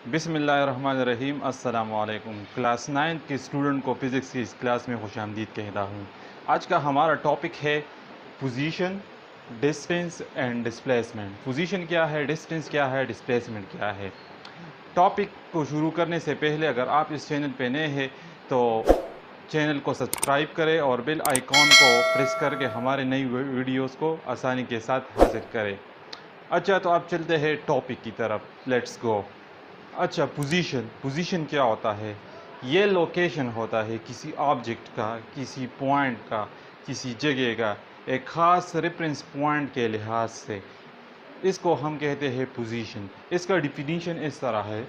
बिस्मिल्लाहिर्रहमानिर्रहीम। अस्सलाम वालेकुम। क्लास 9 के स्टूडेंट को फ़िज़िक्स की इस क्लास में खुशामदीद कहता हूँ। आज का हमारा टॉपिक है position, distance and displacement. Position क्या है, डिस्टेंस क्या है, डिस्प्लेसमेंट क्या है। टॉपिक को शुरू करने से पहले अगर आप इस चैनल पे नए हैं तो चैनल को सब्सक्राइब करें और बेल आइकॉन को प्रेस करके हमारे नई वीडियोस को आसानी के साथ हासिल करें। अच्छा, तो आप चलते हैं टॉपिक की तरफ। Let's go. अच्छा, पोजीशन क्या होता है? ये लोकेशन होता है किसी ऑब्जेक्ट का, किसी पॉइंट का, किसी जगह का एक ख़ास रेफरेंस पॉइंट के लिहाज से इसको हम कहते हैं पोजीशन। इसका डिफिनीशन इस तरह है: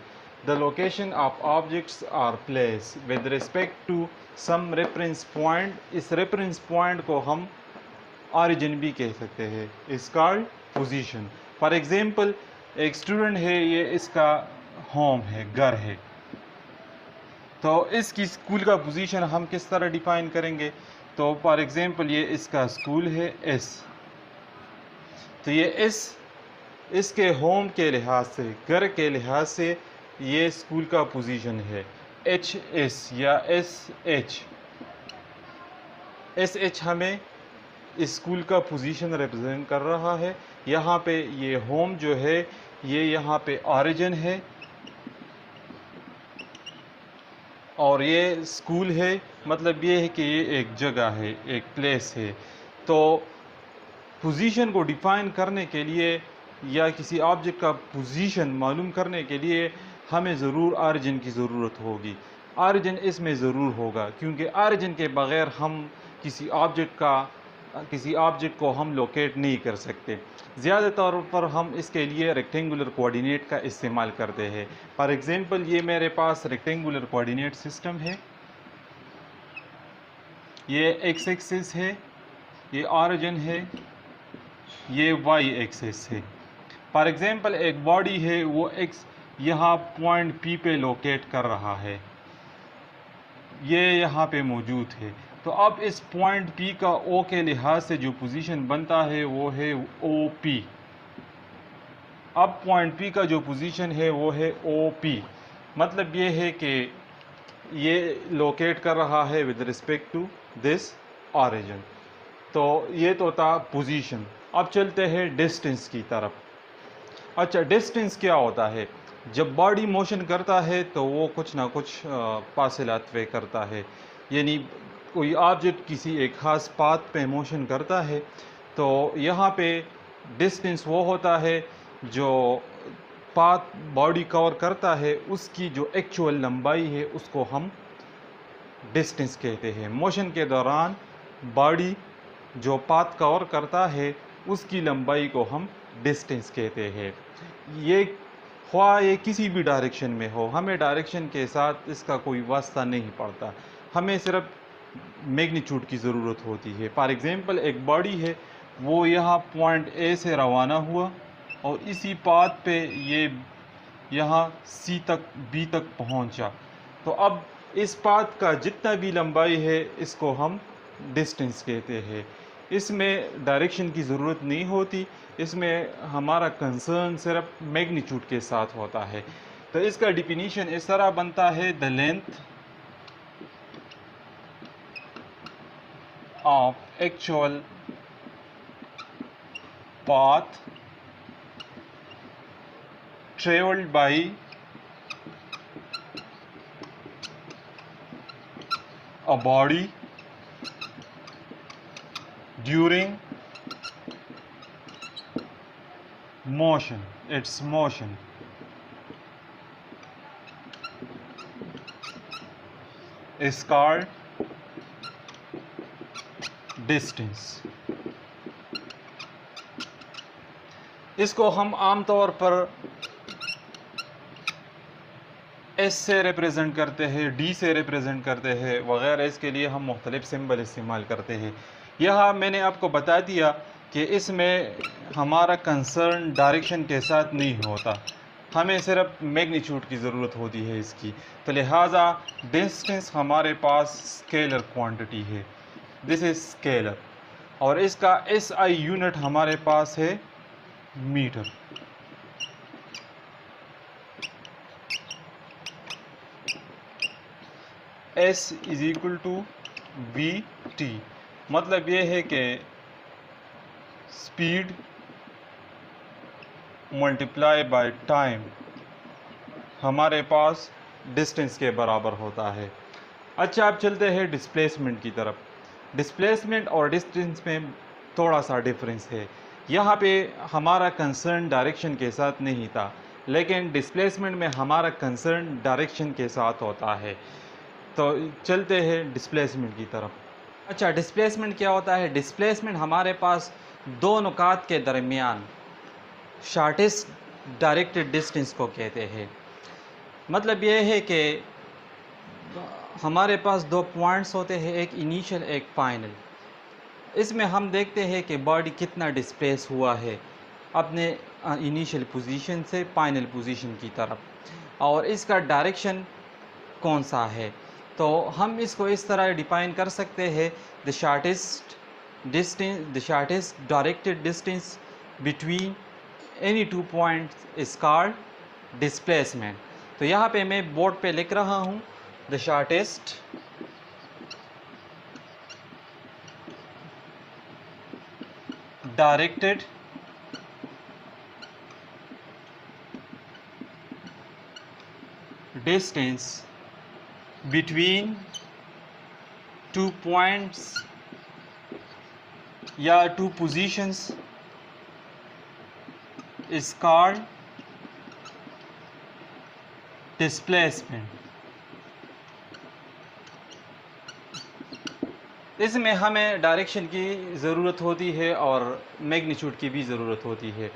the location of objects are place with respect to some reference point. इस रेफरेंस पॉइंट को हम ऑरिजिन भी कह सकते हैं। Is called position. For example, एक स्टूडेंट है, ये इसका होम है, घर है, तो इसकी स्कूल का पोजीशन हम किस तरह डिफाइन करेंगे? तो फॉर एग्जांपल, ये इसका स्कूल है एस, तो ये इसके होम के लिहाज से, घर के लिहाज से ये स्कूल का पोजीशन है। एच एस या एस एच हमें इस स्कूल का पोजीशन रिप्रेजेंट कर रहा है। यहाँ पे ये होम जो है, ये यहाँ पे ऑरिजिन है और ये स्कूल है। मतलब ये है कि ये एक जगह है, एक प्लेस है। तो पोजीशन को डिफ़ाइन करने के लिए या किसी ऑब्जेक्ट का पोजीशन मालूम करने के लिए हमें ज़रूर ऑरिजिन की ज़रूरत होगी। ऑरिजिन इसमें ज़रूर होगा, क्योंकि ऑरिजिन के बग़ैर हम किसी ऑब्जेक्ट को हम लोकेट नहीं कर सकते। ज़्यादा तौर पर हम इसके लिए रेक्टेंगुलर कोऑर्डिनेट का इस्तेमाल करते हैं। फॉर एग्ज़ाम्पल, ये मेरे पास रेक्टेंगुलर कोऑर्डिनेट सिस्टम है। ये एक्स एक्सिस है, ये ऑरिजिन है, ये वाई एक्सिस है। फॉर एग्ज़ाम्पल, एक बॉडी है, वो एक्स यहाँ पॉइंट पी पे लोकेट कर रहा है, ये यहाँ पे मौजूद है। तो अब इस पॉइंट पी का ओ के लिहाज से जो पोजीशन बनता है वो है ओ पी। अब पॉइंट पी का जो पोजीशन है वो है ओ पी। मतलब ये है कि ये लोकेट कर रहा है with respect to this origin. तो ये तो था पोजीशन। अब चलते हैं डिस्टेंस की तरफ। अच्छा, डिस्टेंस क्या होता है? जब बॉडी मोशन करता है तो वो कुछ ना कुछ फासिला तय करता है, यानी कोई ऑब्जेक्ट किसी एक ख़ास पाथ पे मोशन करता है, तो यहाँ पे डिस्टेंस वो होता है जो पाथ बॉडी कवर करता है, उसकी जो एक्चुअल लंबाई है उसको हम डिस्टेंस कहते हैं। मोशन के दौरान बॉडी जो पाथ कवर करता है उसकी लंबाई को हम डिस्टेंस कहते हैं। ये ख्वाह ये किसी भी डायरेक्शन में हो, हमें डायरेक्शन के साथ इसका कोई वास्ता नहीं पड़ता, हमें सिर्फ मैग्नीट्यूड की ज़रूरत होती है। फॉर एग्ज़ाम्पल, एक बॉडी है, वो यहाँ पॉइंट ए से रवाना हुआ और इसी पाथ पे ये यहाँ सी तक, बी तक पहुँचा। तो अब इस पाथ का जितना भी लंबाई है इसको हम डिस्टेंस कहते हैं। इसमें डायरेक्शन की ज़रूरत नहीं होती, इसमें हमारा कंसर्न सिर्फ मैग्नीट्यूड के साथ होता है। तो इसका डिफिनीशन इस तरह बनता है: the length of actual path travelled by a body during motion, its motion, is called distance. इसको हम आमतौर पर एस से रिप्रेजेंट करते हैं, डी से रिप्रेजेंट करते हैं वगैरह। इसके लिए हम मुख्तलिफ सिंबल इस्तेमाल करते हैं। यह मैंने आपको बता दिया कि इसमें हमारा कंसर्न डायरेक्शन के साथ नहीं होता, हमें सिर्फ मैग्नीट्यूड की ज़रूरत होती है इसकी। तो लिहाजा डिस्टेंस हमारे पास स्केलर क्वांटिटी है, दिस इज़ स्केलर, और इसका SI यूनिट हमारे पास है metre. S is equal to V T. मतलब ये है कि स्पीड मल्टीप्लाई बाय टाइम हमारे पास डिस्टेंस के बराबर होता है। अच्छा, अब चलते हैं डिस्प्लेसमेंट की तरफ। डिस्प्लेसमेंट और डिस्टेंस में थोड़ा सा डिफरेंस है। यहाँ पे हमारा कंसर्न डायरेक्शन के साथ नहीं था, लेकिन डिस्प्लेसमेंट में हमारा कंसर्न डायरेक्शन के साथ होता है। तो चलते हैं डिस्प्लेसमेंट की तरफ। अच्छा, डिस्प्लेसमेंट क्या होता है? डिस्प्लेसमेंट हमारे पास दो नुकात के दरमियान शॉर्टेस्ट डायरेक्टेड डिस्टेंस को कहते हैं। मतलब ये है कि हमारे पास दो पॉइंट्स होते हैं, एक इनिशियल एक फाइनल। इसमें हम देखते हैं कि बॉडी कितना डिस्प्लेस हुआ है अपने इनिशियल पोजीशन से फाइनल पोजीशन की तरफ, और इसका डायरेक्शन कौन सा है। तो हम इसको इस तरह डिफाइन कर सकते हैं, the shortest directed distance between any two points is called displacement. तो यहाँ पे मैं बोर्ड पे लिख रहा हूँ, the shortest directed distance between two points या two positions is called displacement. इसमें हमें डायरेक्शन की ज़रूरत होती है और मैग्नीट्यूड की भी ज़रूरत होती है।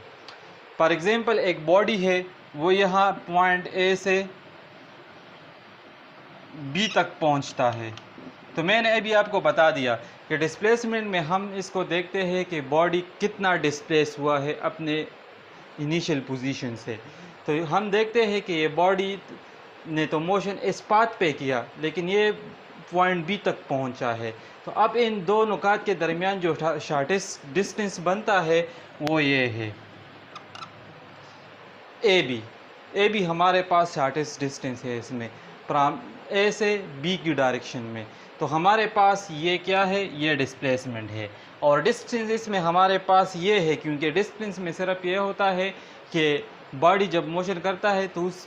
फॉर एग्ज़ाम्पल, एक बॉडी है, वो यहाँ पॉइंट ए से बी तक पहुँचता है। तो मैंने अभी आपको बता दिया कि डिस्प्लेसमेंट में हम इसको देखते हैं कि बॉडी कितना डिस्प्लेस हुआ है अपने इनिशियल पोजीशन से। तो हम देखते हैं कि ये बॉडी ने तो मोशन इस पाथ पे किया, लेकिन ये पॉइंट बी तक पहुंचा है। तो अब इन दो नुकात के दरमियान जो शॉर्टेस्ट डिस्टेंस बनता है वो ये है ए बी हमारे पास शॉर्टेस्ट डिस्टेंस है इसमें, फ्रॉम ए से बी की डायरेक्शन में। तो हमारे पास ये क्या है? ये डिस्प्लेसमेंट है। और डिस्टेंस इसमें हमारे पास ये है, क्योंकि डिस्टेंस में सिर्फ ये होता है कि बॉडी जब मोशन करता है तो उस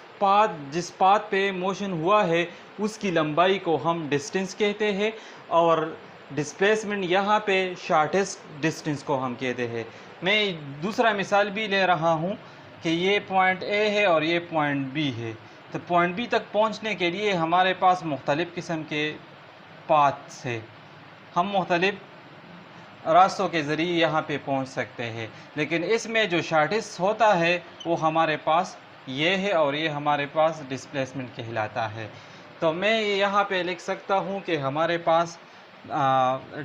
जिस पाथ पे मोशन हुआ है उसकी लंबाई को हम डिस्टेंस कहते हैं, और डिस्प्लेसमेंट यहाँ पे शॉर्टेस्ट डिस्टेंस को हम कहते हैं। मैं दूसरा मिसाल भी ले रहा हूँ कि ये पॉइंट ए है और ये पॉइंट बी है। तो पॉइंट बी तक पहुँचने के लिए हमारे पास मुख्तलिफ़ किस्म के पाथ से हम मुख्तलिफ़ रास्तों के ज़रिए यहाँ पे पहुँच सकते हैं, लेकिन इसमें जो शॉर्टेस्ट होता है वो हमारे पास ये है, और ये हमारे पास डिस्प्लेसमेंट कहलाता है। तो मैं यहाँ पे लिख सकता हूँ कि हमारे पास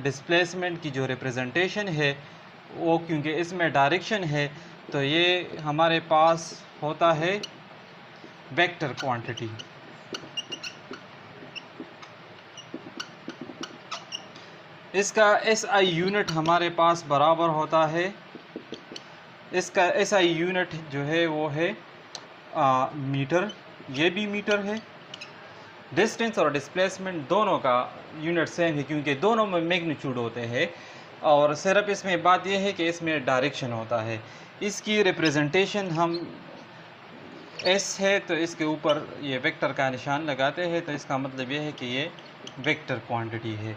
डिस्प्लेसमेंट की जो रिप्रेजेंटेशन है वो, क्योंकि इसमें डायरेक्शन है, तो ये हमारे पास होता है वेक्टर क्वांटिटी। इसका SI यूनिट हमारे पास बराबर होता है, इसका SI यूनिट जो है वो है मीटर, ये भी मीटर है। डिस्टेंस और डिस्प्लेसमेंट दोनों का यूनिट सेम है, क्योंकि दोनों में मैग्नीट्यूड होते हैं, और सिर्फ इसमें बात यह है कि इसमें डायरेक्शन होता है। इसकी रिप्रेजेंटेशन हम S है तो इसके ऊपर ये वेक्टर का निशान लगाते हैं, तो इसका मतलब ये है कि ये वेक्टर क्वांटिटी है।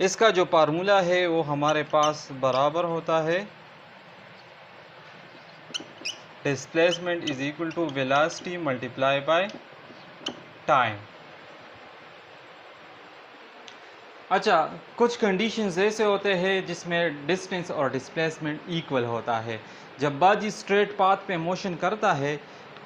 इसका जो फार्मूला है वो हमारे पास बराबर होता है, displacement is equal to velocity multiply by time. अच्छा, कुछ कंडीशंस ऐसे होते हैं जिसमें डिस्टेंस और डिस्प्लेसमेंट इक्वल होता है। जब बॉडी स्ट्रेट पाथ पे मोशन करता है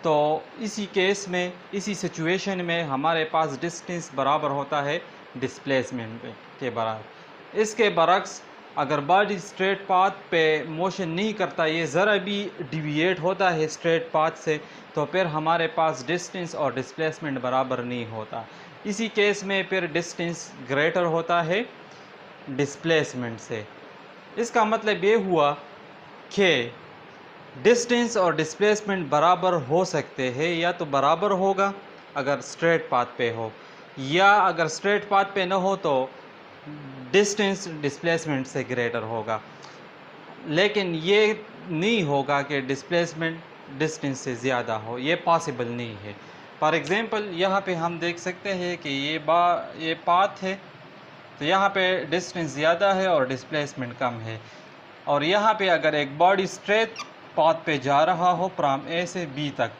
तो इसी केस में, इसी सिचुएशन में हमारे पास डिस्टेंस बराबर होता है डिस्प्लेसमेंट के बराबर। इसके बरक्स अगर बॉडी स्ट्रेट पाथ पे मोशन नहीं करता, ये ज़रा भी डिविएट होता है स्ट्रेट पाथ से, तो फिर हमारे पास डिस्टेंस और डिस्प्लेसमेंट बराबर नहीं होता। इसी केस में फिर डिस्टेंस ग्रेटर होता है डिस्प्लेसमेंट से। इसका मतलब ये हुआ कि डिस्टेंस और डिस्प्लेसमेंट बराबर हो सकते हैं, या तो बराबर होगा अगर स्ट्रेट पाथ पे हो, या अगर स्ट्रेट पाथ पे न हो तो डिस्टेंस डिस्प्लेसमेंट से ग्रेटर होगा। लेकिन ये नहीं होगा कि डिस्प्लेसमेंट डिस्टेंस से ज़्यादा हो, ये पॉसिबल नहीं है। फॉर एग्ज़ाम्पल यहाँ पे हम देख सकते हैं कि ये पाथ है, तो यहाँ पे डिस्टेंस ज़्यादा है और डिस्प्लेसमेंट कम है। और यहाँ पे अगर एक बॉडी स्ट्रेट पाथ पे जा रहा हो फ्रॉम ए से बी तक,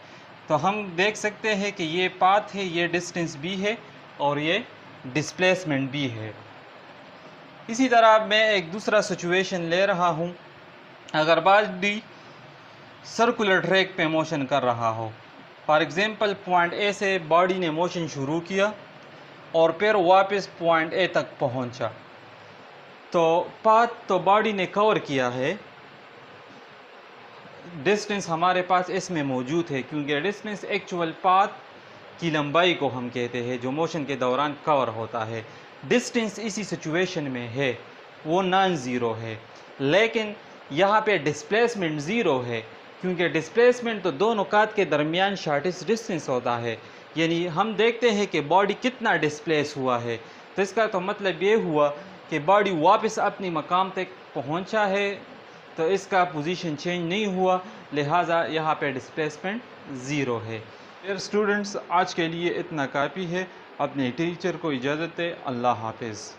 तो हम देख सकते हैं कि ये पाथ है, ये डिस्टेंस भी है और ये डिस्प्लेसमेंट भी है। इसी तरह मैं एक दूसरा सिचुएशन ले रहा हूँ। अगर बॉडी सर्कुलर ट्रैक पे मोशन कर रहा हो, फॉर एग्ज़ाम्पल पॉइंट ए से बॉडी ने मोशन शुरू किया और फिर वापस पॉइंट ए तक पहुंचा, तो पाथ तो बॉडी ने कवर किया है, डिस्टेंस हमारे पास इसमें मौजूद है, क्योंकि डिस्टेंस एक्चुअल पाथ की लंबाई को हम कहते हैं जो मोशन के दौरान कवर होता है। डिस्टेंस इसी सिचुएशन में है वो नॉन ज़ीरो है, लेकिन यहाँ पे डिस्प्लेसमेंट ज़ीरो है, क्योंकि डिस्प्लेसमेंट तो दो नुकात के दरमियान शॉर्टेस्ट डिस्टेंस होता है। यानी हम देखते हैं कि बॉडी कितना डिस्प्लेस हुआ है, तो इसका तो मतलब ये हुआ कि बॉडी वापस अपनी मकाम तक पहुंचा है, तो इसका पोजीशन चेंज नहीं हुआ, लिहाजा यहाँ पे डिस्प्लेसमेंट ज़ीरो है। डियर स्टूडेंट्स, आज के लिए इतना काफ़ी है। अपने टीचर को इजाज़त दें। अल्लाह हाफिज़।